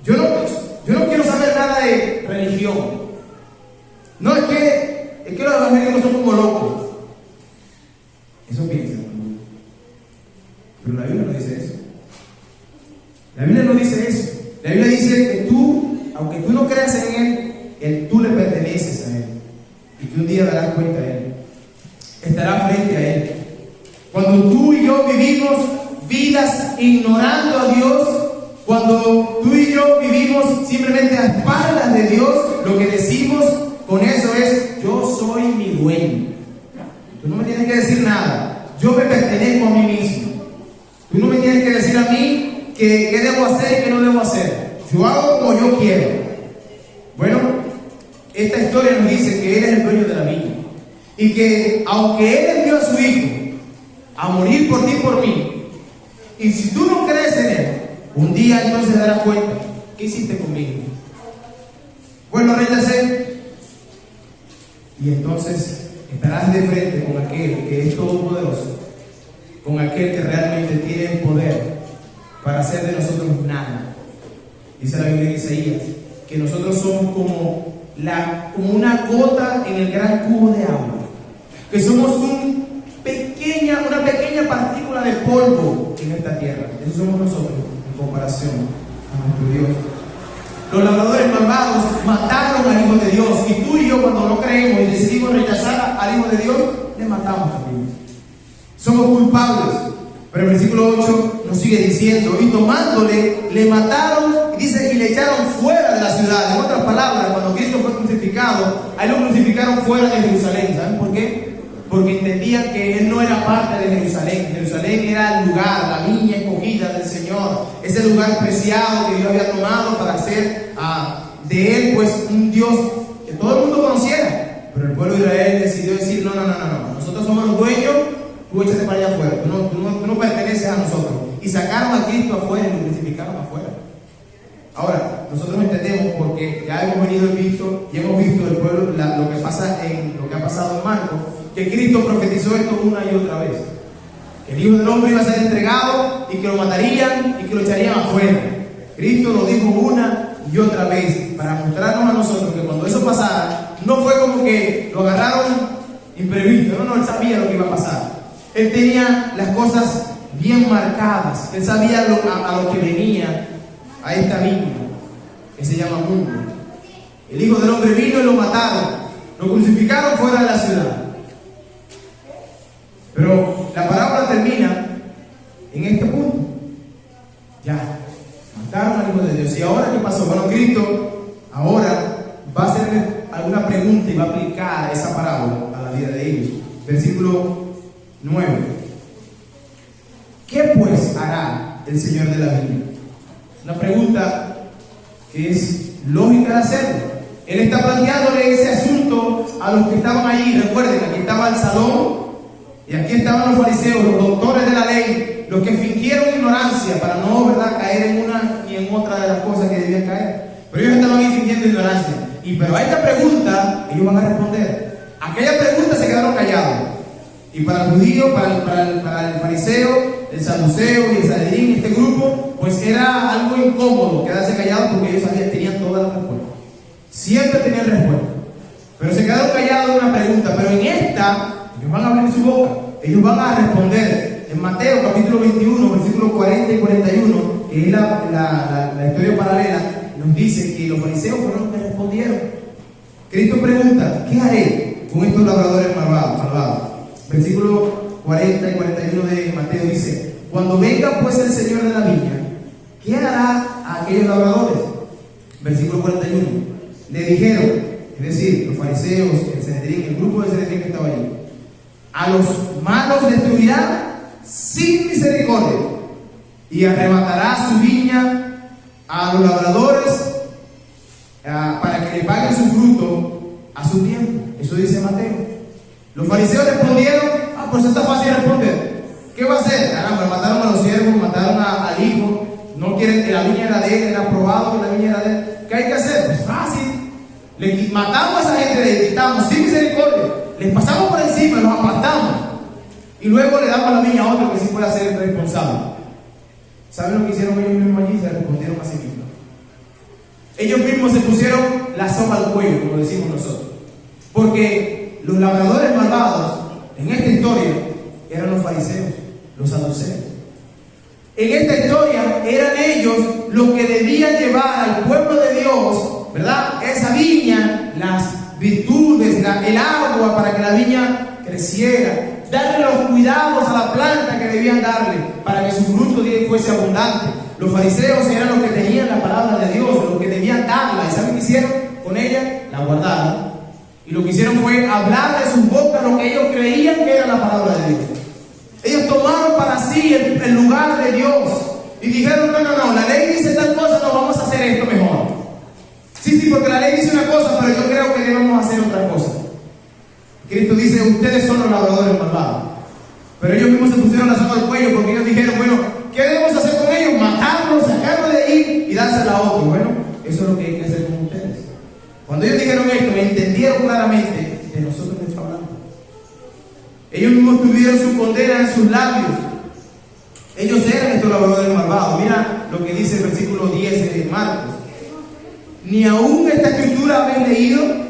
Yo no quiero saber nada de religión. No, es que los evangélicos son como locos. Eso piensan. Pero la Biblia no dice eso. La Biblia no dice eso. La Biblia dice que tú, aunque tú no creas en Él, tú le perteneces a Él. Y que un día darás cuenta a Él. Estará frente a Él. Cuando tú y yo vivimos vidas ignorando a Dios, cuando tú y yo vivimos simplemente a espaldas de Dios, lo que decimos con eso es: yo soy mi dueño. Tú no me tienes que decir nada. Yo me pertenezco a mí mismo. Tú no me tienes que decir a mí qué debo hacer y qué no debo hacer. Yo hago como yo quiero. Bueno, esta historia nos dice que Él es el dueño de la viña y que aunque Él envió a su Hijo a morir por ti y por mí, y si tú no crees en Él, un día entonces te darás cuenta, ¿qué hiciste conmigo? Pues lo rechacé. Y entonces estarás de frente con aquel que es todopoderoso, con aquel que realmente tiene el poder para hacer de nosotros nada. Dice la Biblia en Isaías que nosotros somos como una gota en el gran cubo de agua, que somos una pequeña partícula de polvo en esta tierra. Eso somos nosotros en comparación a nuestro Dios. Los labradores malvados mataron al Hijo de Dios, y tú y yo, cuando no creemos y decidimos rechazar al Hijo de Dios, le matamos también. Somos culpables. Pero el versículo 8 nos sigue diciendo: y tomándole, le mataron, y dice, y le echaron fuera de la ciudad. En otras palabras, cuando Cristo fue crucificado, a Él lo crucificaron fuera de Jerusalén. ¿Saben por qué? Porque entendían que Él no era parte de Jerusalén. Jerusalén era el lugar, la viña escogida del Señor, ese lugar preciado que Dios había tomado para hacer de Él pues un Dios que todo el mundo conociera. Pero el pueblo de Israel decidió decir: no, nosotros somos los dueños, tú échate para allá afuera, tú no perteneces a nosotros. Y sacaron a Cristo afuera y lo crucificaron afuera. Ahora, nosotros entendemos, porque ya hemos venido y hemos visto el pueblo, lo que ha pasado en Marcos, que Cristo profetizó esto una y otra vez: que el Hijo del Hombre iba a ser entregado y que lo matarían y que lo echarían afuera. Cristo lo dijo una y otra vez para mostrarnos a nosotros que cuando eso pasara, no fue como que lo agarraron imprevisto. No, Él sabía lo que iba a pasar. Él tenía las cosas bien marcadas. Él sabía a lo que venía a esta viña que se llama mundo. El Hijo del Hombre vino y lo mataron, lo crucificaron fuera de la ciudad. Pero la parábola termina en este punto. Ya, mataron al Hijo de Dios. ¿Y ahora qué pasó? Bueno, Cristo ahora va a hacerle alguna pregunta y va a aplicar esa parábola a la vida de ellos. Versículo 9. ¿Qué pues hará el Señor de la viña? Una pregunta que es lógica de hacerlo. Él está planteándole ese asunto a los que estaban allí. Recuerden, aquí estaba el salón y aquí estaban los fariseos, los doctores de la ley, los que fingieron ignorancia para no, ¿verdad?, caer en una y en otra de las cosas que debían caer. Pero ellos estaban ahí fingiendo ignorancia. Pero a esta pregunta ellos van a responder. Aquella pregunta se quedaron callados. Y para el judío, para el fariseo, el saduceo y el sanedrín, este grupo, pues era algo incómodo quedarse callados, porque ellos tenían todas las respuestas. Siempre tenían respuesta. Pero se quedaron callados en una pregunta. Pero en esta, ellos van a abrir su boca. Ellos van a responder. En Mateo capítulo 21, versículos 40 y 41, que es la historia paralela, nos dice que los fariseos fueron los que respondieron. Cristo pregunta: ¿qué haré con estos labradores malvados? Versículos 40 y 41 de Mateo dice: cuando venga pues el Señor de la viña, ¿qué hará a aquellos labradores? Versículo 41. Le dijeron, es decir, los fariseos, el Sanedrín, el grupo de Sanedrín que estaba allí: a los malos destruirá sin misericordia, y arrebatará su viña a los labradores para que le paguen su fruto a su tiempo. Eso dice Mateo. Los fariseos respondieron: pues está fácil responder. ¿Qué va a hacer? Caramba, mataron a los siervos, mataron al hijo, no quieren que la viña era de él, era probado que la viña era de él. ¿Qué hay que hacer? Pues fácil. Matamos a esa gente, le quitamos sin misericordia, les pasamos por encima, los apartamos, y luego le damos la viña a otro que sí pueda ser responsable. ¿Saben lo que hicieron ellos mismos allí? Se respondieron a sí mismos. Ellos mismos se pusieron la soga al cuello, como decimos nosotros. Porque los labradores malvados en esta historia eran los fariseos, los saduceos. En esta historia eran ellos los que debían llevar al pueblo de Dios, ¿verdad?, esa viña, las virtudes, el agua para que la viña creciera, darle los cuidados a la planta que debían darle para que su fruto fuese abundante. Los fariseos eran los que tenían la palabra de Dios, los que debían darla. ¿Y saben qué hicieron con ella? La guardaron. Y lo que hicieron fue hablar de sus bocas lo que ellos creían que era la palabra de Dios. Ellos tomaron para sí el lugar de Dios y dijeron: no, la ley dice tal cosa, no, vamos a hacer esto mejor. Sí, porque la ley dice una cosa, pero yo creo que debemos hacer otra cosa. Cristo dice, ustedes son los labradores malvados. Pero ellos mismos se pusieron la soga al cuello porque ellos dijeron, bueno, ¿qué debemos hacer con ellos? Matarlos, sacarlos de ahí y dársela a otro. Bueno, eso es lo que hay que hacer con ustedes. Cuando ellos dijeron esto, entendieron claramente de nosotros que está hablando. Ellos mismos tuvieron su condena en sus labios. Ellos eran estos labradores malvados. Mira lo que dice el versículo 10 de Marcos. Ni aún esta escritura habéis leído.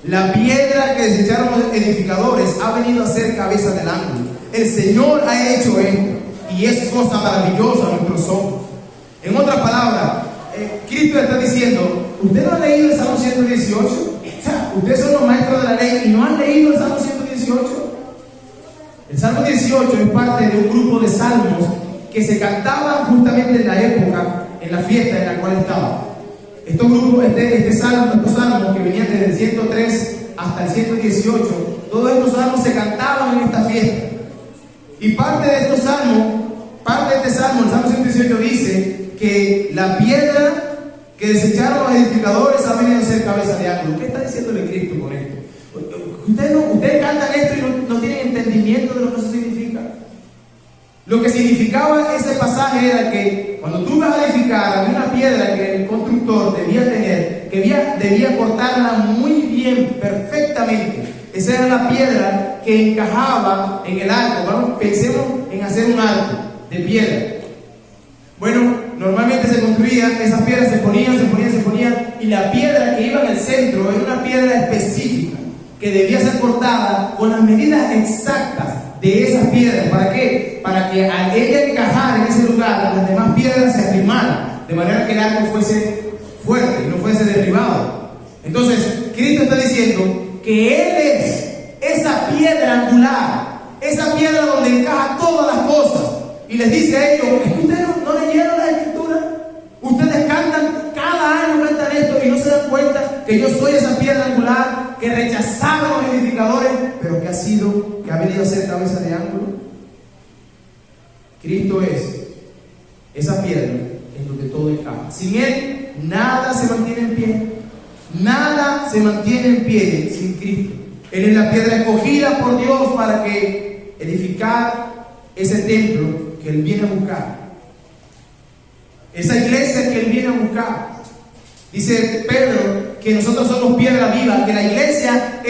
La piedra que desecharon los edificadores ha venido a ser cabeza del ángulo. El Señor ha hecho esto y es cosa maravillosa a nuestros ojos. En otras palabras, Cristo está diciendo, ¿usted no ha leído el Salmo 118? O sea, ustedes son los maestros de la ley y no han leído el Salmo 118. El Salmo 18 es parte de un grupo de salmos que se cantaban justamente en la época, en la fiesta en la cual estaban. Estos grupos, estos salmos que venían desde el 103 hasta el 118, todos estos salmos se cantaban en esta fiesta. Y parte de este salmo, el Salmo 118 dice que la piedra que desecharon los edificadores ha venido a ser cabeza de ángulo. ¿Qué está diciéndole Cristo con esto? Ustedes cantan esto y no tienen entendimiento de lo que eso significa. Lo que significaba ese pasaje era que cuando tú vas a edificar, había una piedra que el constructor debía tener, que debía cortarla muy bien, perfectamente. Esa era la piedra que encajaba en el arco. Vamos, pensemos en hacer un arco de piedra. Bueno, normalmente se construían, esas piedras se ponían, y la piedra que iba en el centro era una piedra específica que debía ser cortada con las medidas exactas de esas piedras. ¿Para qué? Para que al ella encajar en ese lugar, las demás piedras se afirmaran, de manera que el arco fuese fuerte y no fuese derribado. Entonces, Cristo está diciendo que Él es esa piedra angular, esa piedra donde encaja todas las cosas. Y les dice a ellos, ¿es que ustedes no leyeron la Escritura? Ustedes cantan, cada año cantan esto y no se dan cuenta que yo soy esa piedra angular que rechazaron los edificadores, pero que ha venido a ser cabeza de ángulo. Cristo es esa piedra en donde todo encaja. Sin Él, nada se mantiene en pie. Nada se mantiene en pie sin Cristo. Él es la piedra escogida por Dios para que edificar ese templo que Él viene a buscar. Esa iglesia que Él viene a buscar. Dice Pedro que nosotros somos piedra viva, que la iglesia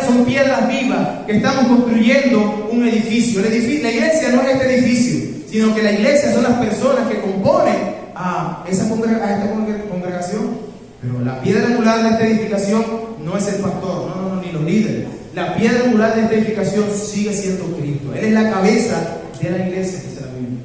son piedras vivas, que estamos construyendo un edificio. La iglesia no es este edificio, sino que la iglesia son las personas que componen a esta congregación. Pero la piedra angular de esta edificación no es el pastor, ni los líderes. La piedra angular de esta edificación sigue siendo Cristo. Él es la cabeza de la iglesia, dice la Biblia.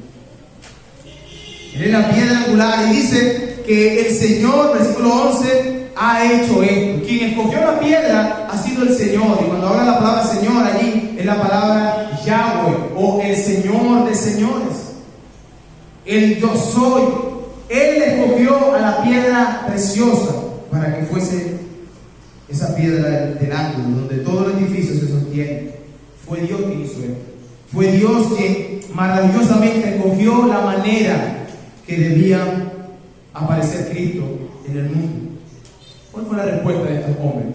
Él es la piedra angular y dice que el Señor, versículo 11, ha hecho esto. Quien escogió la piedra ha sido el Señor. Y cuando habla la palabra Señor allí, es la palabra Yahweh o el Señor de señores. El yo soy. Él escogió a la piedra preciosa para que fuese esa piedra del ángulo, donde todo el edificio se sostiene. Fue Dios quien hizo esto. Fue Dios quien maravillosamente escogió la manera que debía aparecer Cristo en el mundo. ¿Cuál fue la respuesta de estos hombres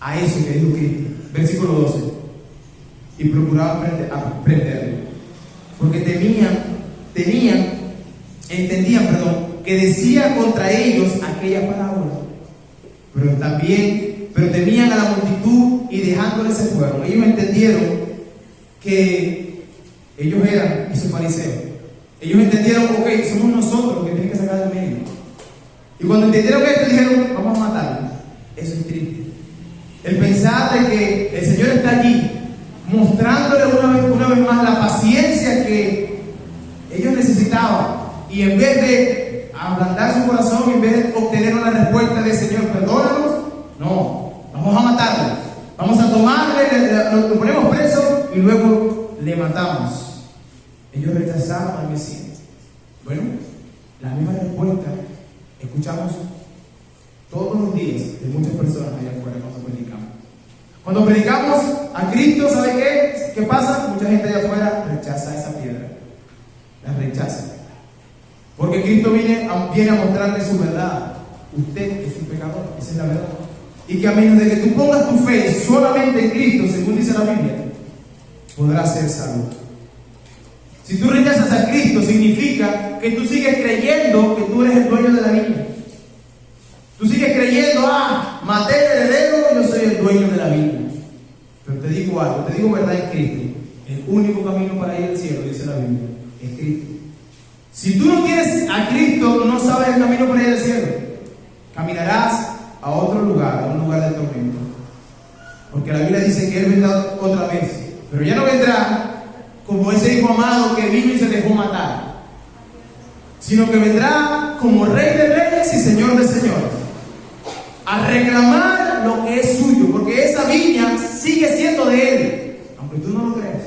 a eso que dijo Cristo? Versículo 12. Y procuraban prenderlo, porque entendían, que decía contra ellos aquella parábola. Pero temían a la multitud y dejándoles se fueron. Ellos entendieron que ellos eran esos fariseos. Ellos entendieron, ok, somos nosotros los que tienen que sacar del medio. Y cuando entendieron esto, dijeron, vamos a matarlo. Eso es triste. El pensar de que el Señor está allí, mostrándole una vez más la paciencia que ellos necesitaban. Y en vez de ablandar su corazón, en vez de obtener una respuesta del Señor, perdónanos, no, vamos a matarlo. Vamos a tomarle, lo ponemos preso y luego le matamos. Ellos rechazaron al Mesías. Bueno, la misma respuesta escuchamos todos los días de muchas personas allá afuera cuando predicamos. Cuando predicamos a Cristo, ¿sabe qué? ¿Qué pasa? Mucha gente allá afuera rechaza esa piedra. La rechaza. Porque Cristo viene a mostrarle su verdad. usted es un pecador. Esa es la verdad. Y que a menos de que tú pongas tu fe solamente en Cristo, según dice la Biblia, podrás ser salvo. Si tú rechazas a Cristo, significa que tú sigues creyendo que tú eres el dueño de la viña. Tú sigues creyendo, maté el heredero, yo soy el dueño de la viña. Pero te digo algo, te digo verdad en Cristo. El único camino para ir al cielo, dice la Biblia, es Cristo. Si tú no tienes a Cristo, no sabes el camino para ir al cielo. Caminarás a otro lugar, a un lugar de tormento. Porque la Biblia dice que Él vendrá otra vez. Pero ya no vendrá como ese hijo amado que vino y se dejó matar, sino que vendrá como Rey de Reyes y Señor de Señores, a reclamar lo que es suyo, porque esa viña sigue siendo de Él, aunque tú no lo creas.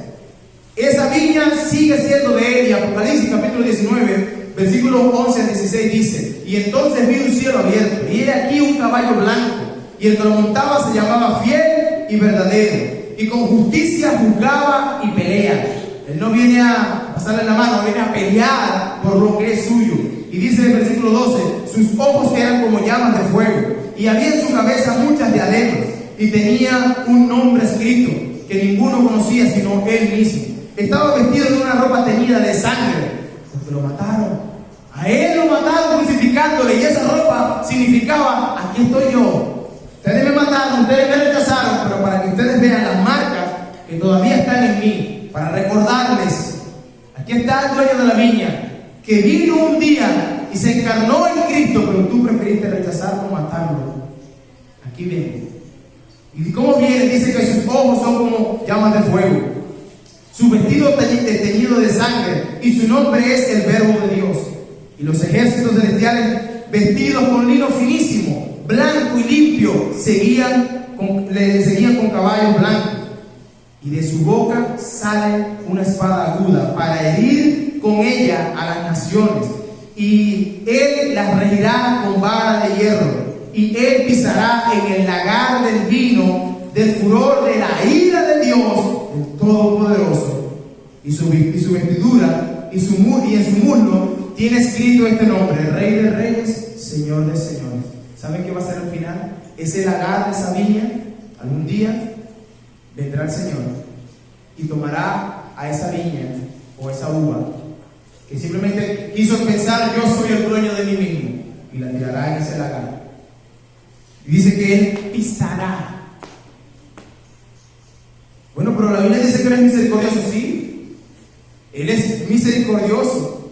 Esa viña sigue siendo de Él. Y Apocalipsis capítulo 19, versículos 11 al 16 dice: y entonces vi un cielo abierto, y he aquí un caballo blanco, y el que lo montaba se llamaba Fiel y Verdadero, y con justicia juzgaba y pelea. Él no viene a pasarle la mano, viene a pelear por lo que es suyo. Y dice en el versículo 12: sus ojos eran como llamas de fuego, y había en su cabeza muchas diademas, y tenía un nombre escrito que ninguno conocía sino él mismo. Estaba vestido de una ropa teñida de sangre, porque lo mataron. A él lo mataron crucificándole, y esa ropa significaba: aquí estoy yo. Ustedes me mataron, ustedes me rechazaron, pero para que ustedes vean las marcas que todavía están en mí, para recordarles, aquí está el dueño de la viña, que vino un día y se encarnó en Cristo, pero tú preferiste rechazarlo, matarlo. Aquí viene. ¿Y cómo viene? Dice que sus ojos son como llamas de fuego, su vestido teñido de sangre, y su nombre es el Verbo de Dios. Y los ejércitos celestiales, vestidos con lino finísimo, blanco y limpio, le seguían con caballos blancos. Y de su boca sale una espada aguda para herir con ella a las naciones. Y él las regirá con vara de hierro. Y él pisará en el lagar del vino del furor de la ira de Dios, el Todopoderoso. Y su vestidura y en su muslo tiene escrito este nombre: Rey de Reyes, Señor de Señores. ¿Saben qué va a ser al final? Ese lagar de esa viña, algún día vendrá el Señor y tomará a esa viña o esa uva que simplemente quiso pensar: yo soy el dueño de mí mismo, y la tirará en ese lagar. Y dice que Él pisará. Bueno, pero la Biblia dice que Él es misericordioso. Sí, Él es misericordioso,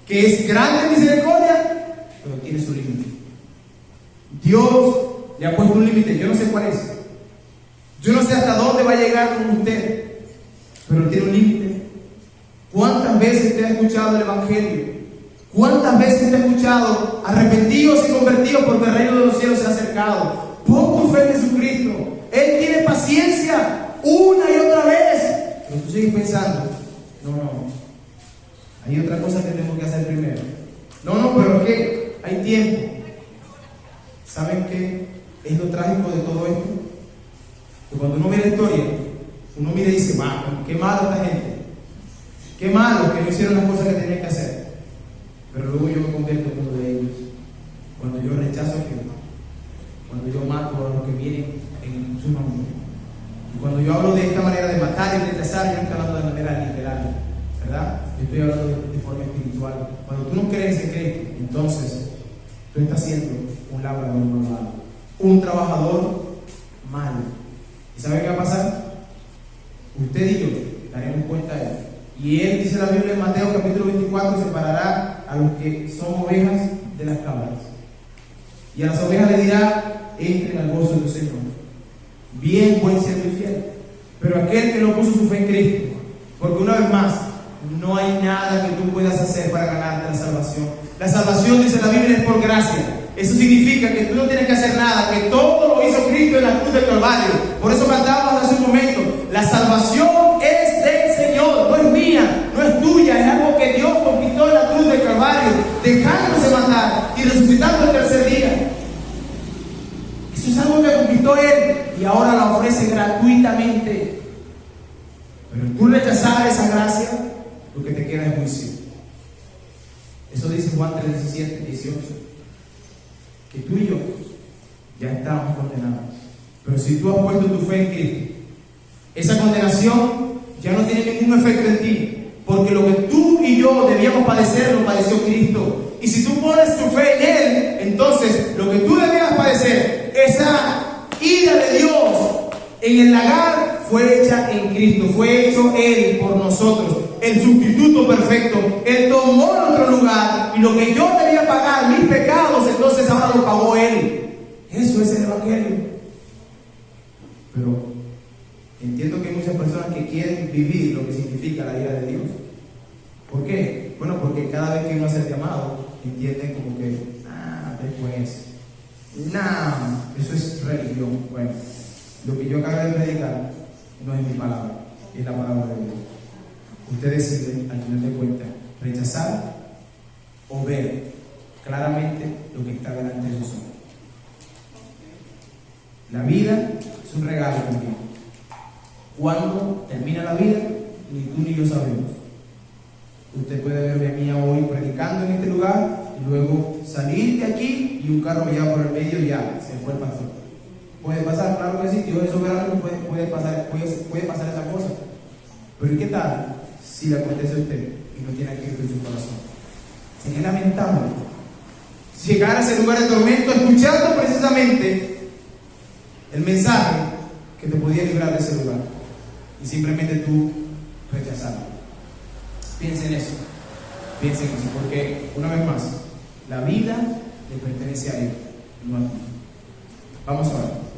que es grande en misericordia, pero tiene su límite. Dios le ha puesto un límite, yo no sé cuál es. Yo no sé hasta dónde va a llegar con usted, pero tiene un límite. ¿Cuántas veces usted ha escuchado el Evangelio? ¿Cuántas veces usted ha escuchado: arrepentidos y convertidos porque el reino de los cielos se ha acercado? Pon tu fe en Jesucristo. Él tiene paciencia una y otra vez. Pero tú sigues pensando: no, hay otra cosa que tengo que hacer primero. No, pero es que hay tiempo. ¿Saben qué es lo trágico de todo esto? Que cuando uno mira la historia, uno mira y dice: qué malo esta gente, qué malo que no hicieron las cosas que tenían que hacer. Pero luego yo me convierto en uno de ellos. Cuando yo rechazo a Jehová, cuando yo mato a los que vienen en su nombre. Y cuando yo hablo de esta manera de matar y rechazar, yo no estoy hablando de manera literal, ¿verdad? Yo estoy hablando de forma espiritual. Cuando tú no crees en Cristo, entonces tú estás siendo un labrador malvado, un trabajador malo. ¿Y sabe qué va a pasar? Usted y yo daremos cuenta de él. Y él, dice la Biblia en Mateo capítulo 24, separará a los que son ovejas de las cabras. Y a las ovejas le dirá: entren al gozo de tu Señor. Bien, buen siervo y fiel. Pero aquel que no puso su fe en Cristo, porque una vez más, no hay nada que tú puedas hacer para ganarte la salvación. La salvación, dice la Biblia, es por gracia. Eso significa que tú no tienes que hacer nada, que todo lo hizo Cristo en la cruz del Calvario. Por eso cantábamos hace un momento: la salvación es del Señor, no es mía, no es tuya, es algo que Dios conquistó en la cruz del Calvario, dejándose matar y resucitando el tercer día. Eso es algo que conquistó Él y ahora la ofrece gratuitamente. Pero tú rechazar esa gracia, lo que te queda es juicio. Eso dice Juan 3:17, 18. que tú y yo ya estamos condenados. Pero si tú has puesto tu fe en Cristo, esa condenación ya no tiene ningún efecto en ti, porque lo que tú y yo debíamos padecer lo padeció Cristo. Y si tú pones tu fe en Él, entonces lo que tú debías padecer, esa ira de Dios en el lagar, fue hecha en Cristo, fue hecho Él por nosotros, el sustituto perfecto. Él tomó nuestro lugar, y lo que yo debía pagar, mis pecados, entonces ahora lo pagó Él. Eso es el Evangelio. Pero entiendo que hay muchas personas que quieren vivir lo que significa la ira de Dios. ¿Por qué? Bueno, porque cada vez que uno hace el llamado, entienden como que, después, eso es religión. Bueno, lo que yo acabo de predicar no es mi palabra, es la palabra de Dios. Usted decide, al final de cuentas, rechazar o ver claramente lo que está delante de sus ojos. La vida es un regalo conmigo. Cuando termina la vida, ni tú ni yo sabemos. Usted puede verme a mí hoy predicando en este lugar y luego salir de aquí y un carro ya por el medio ya se fue el pastor. Puede pasar, claro que sí, Dios es soberano, puede pasar esa cosa. Pero ¿y qué tal si le acontece a usted y no tiene a Cristo en su corazón? Sería lamentable llegar a ese lugar de tormento escuchando precisamente el mensaje que te podía librar de ese lugar y simplemente tú rechazarlo. Piensa en eso, porque una vez más, la vida le pertenece a Él, no a ti. Vamos a ver.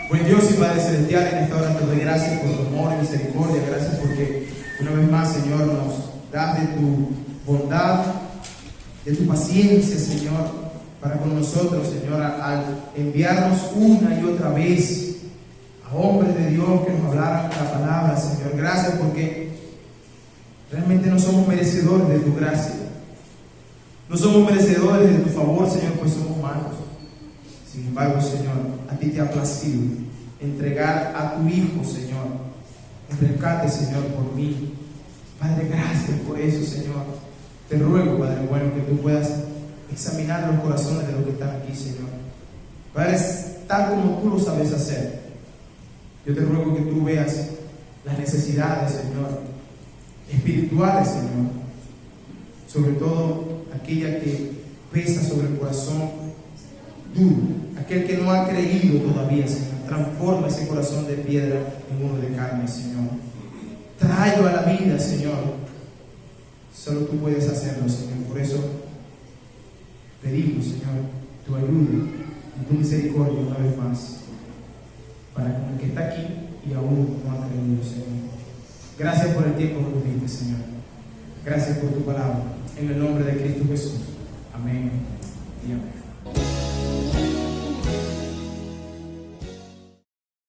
Buen Dios y Padre Celestial, en esta hora te doy gracias por tu amor y misericordia. Gracias porque una vez más, Señor, nos das de tu bondad, de tu paciencia, Señor, para con nosotros, Señor, al enviarnos una y otra vez a hombres de Dios que nos hablaran la palabra, Señor. Gracias porque realmente no somos merecedores de tu gracia. No somos merecedores de tu favor, Señor, pues somos malos. Sin embargo, Señor, a ti te ha placido entregar a tu Hijo, Señor, en rescate, Señor, por mí. Padre, gracias por eso, Señor. Te ruego, Padre bueno, que tú puedas examinar los corazones de los que están aquí, Señor. Padre, tal como tú lo sabes hacer, yo te ruego que tú veas las necesidades, Señor, espirituales, Señor, sobre todo aquella que pesa sobre el corazón duro, aquel que no ha creído todavía, Señor. Transforma ese corazón de piedra en uno de carne, Señor. Tráelo a la vida, Señor. Solo tú puedes hacerlo, Señor. Por eso pedimos, Señor, tu ayuda y tu misericordia una vez más para con el que está aquí y aún no ha creído, Señor. Gracias por el tiempo que nos diste, Señor. Gracias por tu palabra. En el nombre de Cristo Jesús. Amén y amén.